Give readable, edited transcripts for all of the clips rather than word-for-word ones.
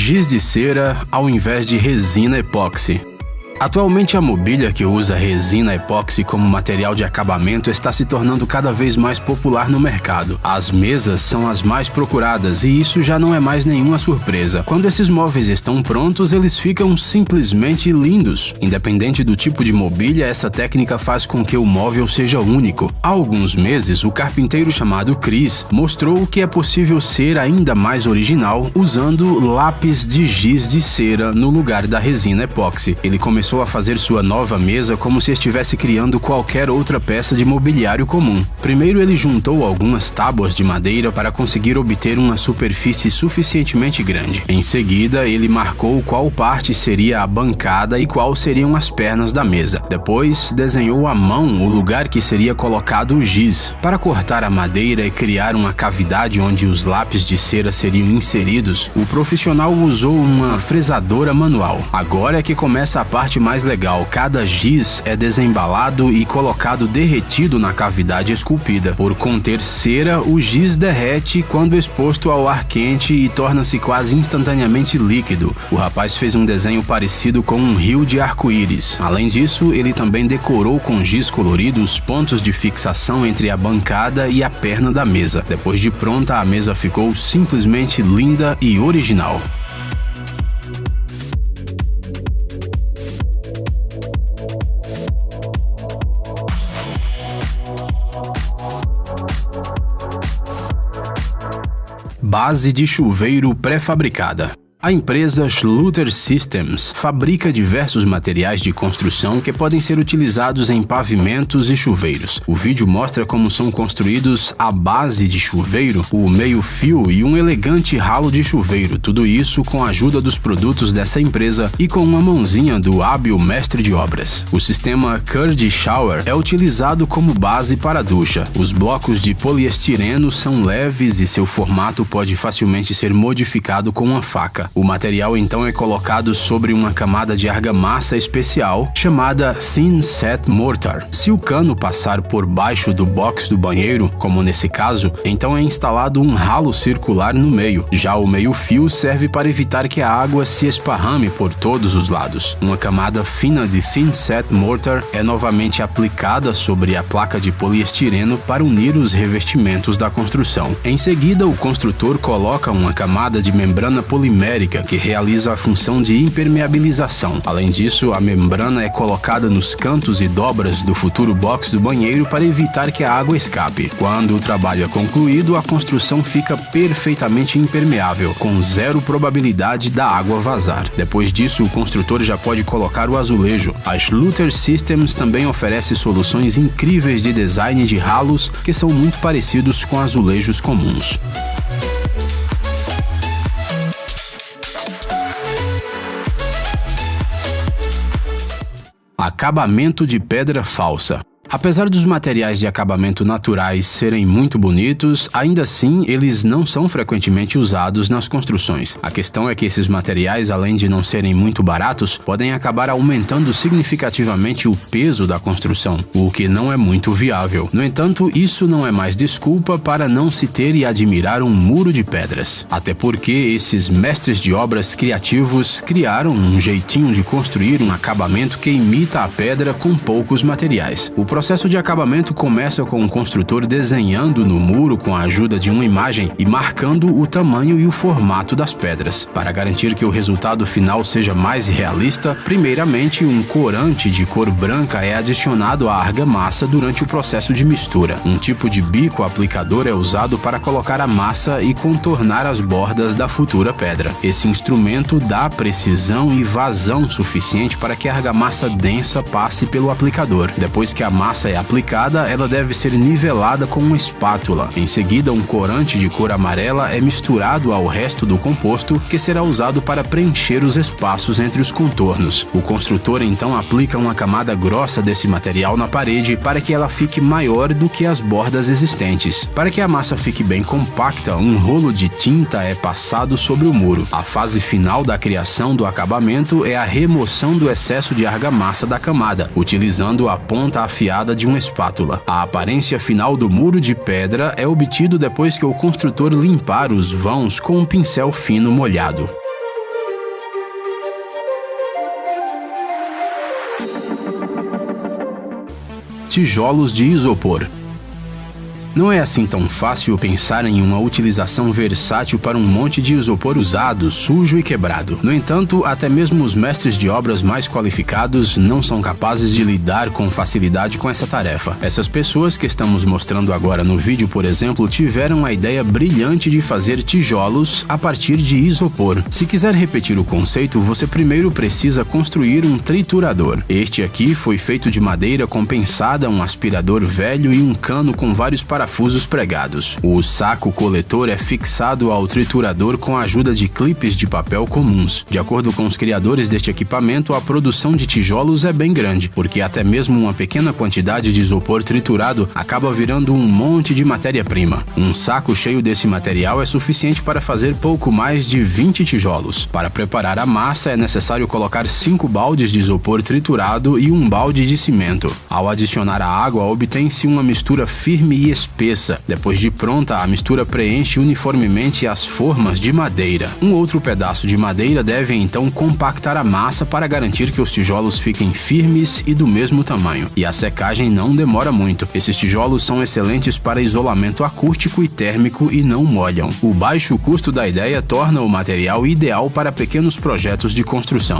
giz de cera ao invés de resina epóxi. Atualmente, a mobília que usa resina epóxi como material de acabamento está se tornando cada vez mais popular no mercado. As mesas são as mais procuradas e isso já não é mais nenhuma surpresa. Quando esses móveis estão prontos, eles ficam simplesmente lindos. Independente do tipo de mobília, essa técnica faz com que o móvel seja único. Há alguns meses, o carpinteiro chamado Chris mostrou que é possível ser ainda mais original usando lápis de giz de cera no lugar da resina epóxi. Ele começou a fazer sua nova mesa como se estivesse criando qualquer outra peça de mobiliário comum. Primeiro, ele juntou algumas tábuas de madeira para conseguir obter uma superfície suficientemente grande. Em seguida, ele marcou qual parte seria a bancada e qual seriam as pernas da mesa. Depois, desenhou à mão o lugar que seria colocado o giz. Para cortar a madeira e criar uma cavidade onde os lápis de cera seriam inseridos, o profissional usou uma fresadora manual. Agora é que começa a parte mais legal. Cada giz é desembalado e colocado derretido na cavidade esculpida. Por conter cera, o giz derrete quando exposto ao ar quente e torna-se quase instantaneamente líquido. O rapaz fez um desenho parecido com um rio de arco-íris. Além disso, ele também decorou com giz colorido os pontos de fixação entre a bancada e a perna da mesa. Depois de pronta, a mesa ficou simplesmente linda e original. Base de chuveiro pré-fabricada. A empresa Schluter Systems fabrica diversos materiais de construção que podem ser utilizados em pavimentos e chuveiros. O vídeo mostra como são construídos a base de chuveiro, o meio-fio e um elegante ralo de chuveiro, tudo isso com a ajuda dos produtos dessa empresa e com uma mãozinha do hábil mestre de obras. O sistema Curd Shower é utilizado como base para a ducha. Os blocos de poliestireno são leves e seu formato pode facilmente ser modificado com uma faca. O material então é colocado sobre uma camada de argamassa especial chamada Thin Set Mortar. Se o cano passar por baixo do box do banheiro, como nesse caso, então é instalado um ralo circular no meio. Já o meio-fio serve para evitar que a água se esparrame por todos os lados. Uma camada fina de Thin Set Mortar é novamente aplicada sobre a placa de poliestireno para unir os revestimentos da construção. Em seguida, o construtor coloca uma camada de membrana polimérica que realiza a função de impermeabilização. Além disso, a membrana é colocada nos cantos e dobras do futuro box do banheiro para evitar que a água escape. Quando o trabalho é concluído, a construção fica perfeitamente impermeável, com zero probabilidade da água vazar. Depois disso, o construtor já pode colocar o azulejo. A Schluter Systems também oferece soluções incríveis de design de ralos que são muito parecidos com azulejos comuns. Acabamento de pedra falsa. Apesar dos materiais de acabamento naturais serem muito bonitos, ainda assim eles não são frequentemente usados nas construções. A questão é que esses materiais, além de não serem muito baratos, podem acabar aumentando significativamente o peso da construção, o que não é muito viável. No entanto, isso não é mais desculpa para não se ter e admirar um muro de pedras. Até porque esses mestres de obras criativos criaram um jeitinho de construir um acabamento que imita a pedra com poucos materiais. O processo de acabamento começa com o construtor desenhando no muro com a ajuda de uma imagem e marcando o tamanho e o formato das pedras. Para garantir que o resultado final seja mais realista, primeiramente um corante de cor branca é adicionado à argamassa durante o processo de mistura. Um tipo de bico aplicador é usado para colocar a massa e contornar as bordas da futura pedra. Esse instrumento dá precisão e vazão suficiente para que a argamassa densa passe pelo aplicador. Depois que a massa é aplicada, ela deve ser nivelada com uma espátula. Em seguida, um corante de cor amarela é misturado ao resto do composto, que será usado para preencher os espaços entre os contornos. O construtor então aplica uma camada grossa desse material na parede para que ela fique maior do que as bordas existentes. Para que a massa fique bem compacta, um rolo de tinta é passado sobre o muro. A fase final da criação do acabamento é a remoção do excesso de argamassa da camada, utilizando a ponta afiada de uma espátula. A aparência final do muro de pedra é obtido depois que o construtor limpar os vãos com um pincel fino molhado. tijolos de isopor. Não é assim tão fácil pensar em uma utilização versátil para um monte de isopor usado, sujo e quebrado. No entanto, até mesmo os mestres de obras mais qualificados não são capazes de lidar com facilidade com essa tarefa. Essas pessoas que estamos mostrando agora no vídeo, por exemplo, tiveram a ideia brilhante de fazer tijolos a partir de isopor. Se quiser repetir o conceito, você primeiro precisa construir um triturador. Este aqui foi feito de madeira compensada, um aspirador velho e um cano com vários parafusos pregados. O saco coletor é fixado ao triturador com a ajuda de clipes de papel comuns. De acordo com os criadores deste equipamento, a produção de tijolos é bem grande, porque até mesmo uma pequena quantidade de isopor triturado acaba virando um monte de matéria-prima. Um saco cheio desse material é suficiente para fazer pouco mais de 20 tijolos. Para preparar a massa, é necessário colocar 5 baldes de isopor triturado e um balde de cimento. Ao adicionar a água, obtém-se uma mistura firme e espessa. Depois de pronta, a mistura preenche uniformemente as formas de madeira. Um outro pedaço de madeira deve então compactar a massa para garantir que os tijolos fiquem firmes e do mesmo tamanho. E a secagem não demora muito. Esses tijolos são excelentes para isolamento acústico e térmico e não molham. O baixo custo da ideia torna o material ideal para pequenos projetos de construção.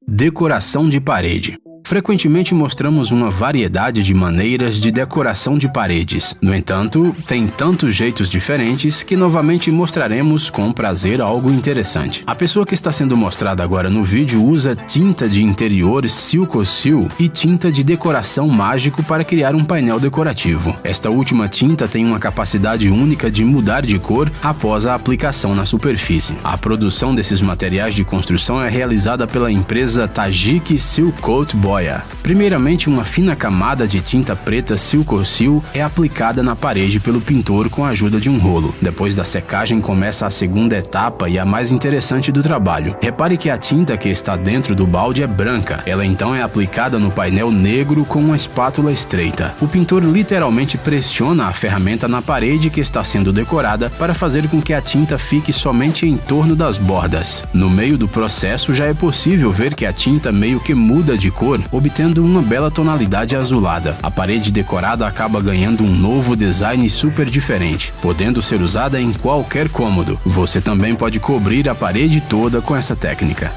Decoração de parede. Frequentemente mostramos uma variedade de maneiras de decoração de paredes. No entanto, tem tantos jeitos diferentes que novamente mostraremos com prazer algo interessante. A pessoa que está sendo mostrada agora no vídeo usa tinta de interior Silcosil e tinta de decoração mágico para criar um painel decorativo. Esta última tinta tem uma capacidade única de mudar de cor após a aplicação na superfície. A produção desses materiais de construção é realizada pela empresa Tajik Silk Coat Boya. Primeiramente, uma fina camada de tinta preta Silcosil é aplicada na parede pelo pintor com a ajuda de um rolo. Depois da secagem começa a segunda etapa e a mais interessante do trabalho. Repare que a tinta que está dentro do balde é branca. Ela então é aplicada no painel negro com uma espátula estreita. O pintor literalmente pressiona a ferramenta na parede que está sendo decorada para fazer com que a tinta fique somente em torno das bordas. No meio do processo já é possível ver que a tinta meio que muda de cor, obtendo uma bela tonalidade azulada. A parede decorada acaba ganhando um novo design super diferente, podendo ser usada em qualquer cômodo. Você também pode cobrir a parede toda com essa técnica.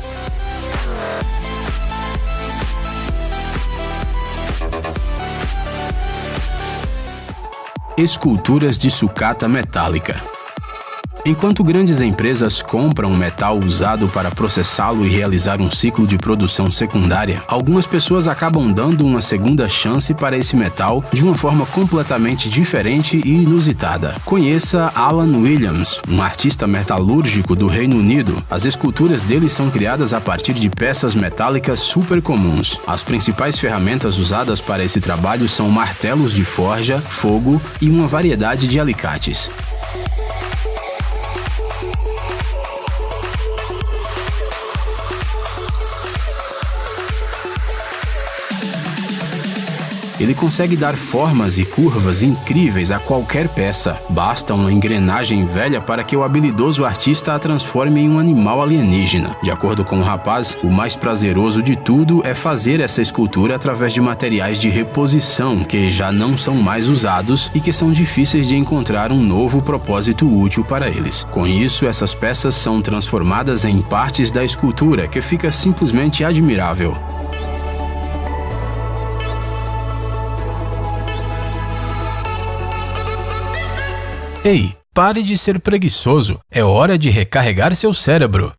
Esculturas de sucata metálica. Enquanto grandes empresas compram metal usado para processá-lo e realizar um ciclo de produção secundária, algumas pessoas acabam dando uma segunda chance para esse metal de uma forma completamente diferente e inusitada. Conheça Alan Williams, um artista metalúrgico do Reino Unido. As esculturas dele são criadas a partir de peças metálicas super comuns. As principais ferramentas usadas para esse trabalho são martelos de forja, fogo e uma variedade de alicates. Ele consegue dar formas e curvas incríveis a qualquer peça. Basta uma engrenagem velha para que o habilidoso artista a transforme em um animal alienígena. De acordo com o rapaz, o mais prazeroso de tudo é fazer essa escultura através de materiais de reposição que já não são mais usados e que são difíceis de encontrar um novo propósito útil para eles. Com isso, essas peças são transformadas em partes da escultura, que fica simplesmente admirável. Ei, pare de ser preguiçoso, é hora de recarregar seu cérebro.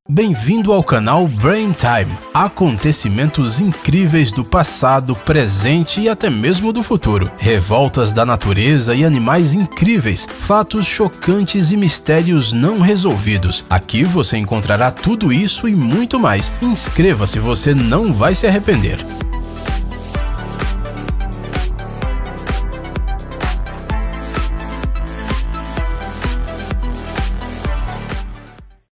Bem-vindo ao canal Brain Time, acontecimentos incríveis do passado, presente e até mesmo do futuro, revoltas da natureza e animais incríveis, fatos chocantes e mistérios não resolvidos. Aqui você encontrará tudo isso e muito mais. Inscreva-se, você não vai se arrepender.